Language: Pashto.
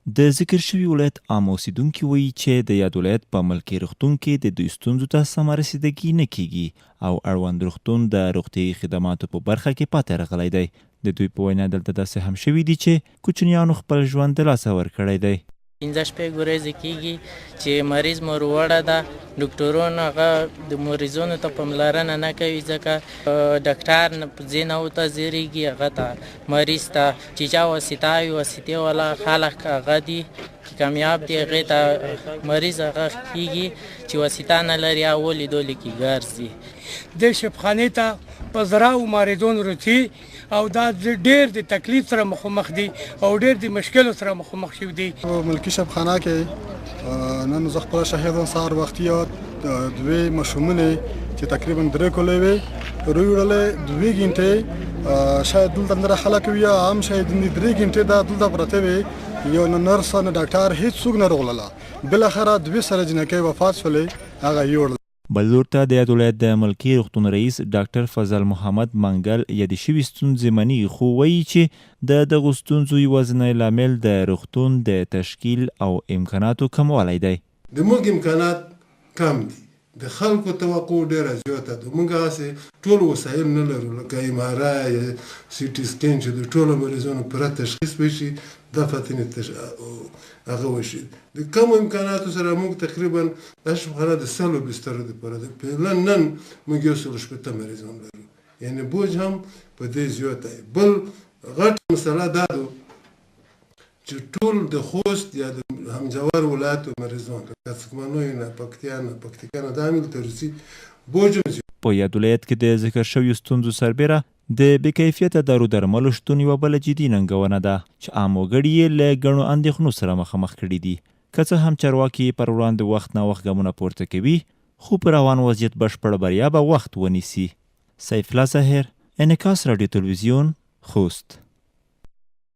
د ذکر شوي ولایت عام اوسیدونکي وایي چې د یاد ولایت په ملکي روغتون کې د دوی ستونزو ته سمه رسیدګي نه کیږي او اړوند روغتون د روغتیایي خدماتو په برخه کې پاتې راغلی دی. د دوی په وینا دلته داسې هم شوي دي چې کوچنیانو خپل ژوند د لاسه ورکړی دی. 15 شپې ورځې کېږي چې مریض مو وروړه ده. ډاکټرونه هغه د مریضونو ته پاملرنه نه کوي ځکه ډاکټر ځای نه ورته ځیرېږي هغه ته مریض ته چې چا واسطه وي واسطې والا خلک هغه دي چې کامیاب دي هغې ته مریض هغه کېږي چې واسطه نه لري او لیدلو کې ګرځي. د شفخانې ته په زراو مریضون رسي او دا ډېر د تکلیف سره مخامخ دي او ډېر د مشکلو سره مخامخ شوي دي. ملکي شفخانه کې نن زه خپله شاهدم سهار وختي دوې ماشومونې چې تقریبا 3 کلې وې رویړلې 2 غنټې شاید دلته نره خلک وي هم شاید 3 غنټې دا دلته پرته وي. یو نه نرس نه ډاکټر هیڅ څوک نه راغله. بالاخره 2 سره جنکۍ وفات شولې هغه یوړل. بل لور ته د یاد ولایت د ملکي روغتون رئیس ډاکټر فضل محمد منګل یادې شوي ستونزې مني خو وایي چې د دغو ستونزو یوازینی لامل د روغتون د تشکیل او امکاناتو کموالی دی. د موږ امکانات کم دي، د خلکو توقع ډېره زیاته ده. موږ هسې ټول وسایل نه لرو لکه ام ار آی سی ټي سکین چې د ټولو مریضونو پوره تشخیص وشي دا فتنې هغه وشي. د کمو امکاناتو سره موږ تقریبا دا شفخانه د 100 بسترو دپاره ده. فعلا نن موږ 160 مریضان لرو، یعنې بوج هم په دې زیاته دی. بل غټ مسله دا ده چې ټول د خوست یا د همجوار ولایتو مریضان لکه سکمنوی نه پکتیا نه دا هم دلته رسي بوج هم زیات. په یاد ولایت کې د ذکر شویو ستونزو سربیره د بې کیفیته دارو درملو شتون یوه بله جدي ننګونه ده چې عام وګړي یې له ګڼو اندېښنو سره مخامخ کړي دي. که څه هم چارواکي پر وړاندې وخت نا وخت ګامونه پورته کوي خو په روان وضعیت بشپړه بریا به وخت ونیسي. سیف الله ظاهر، انعکاس رادیو تلویزیون، خوست.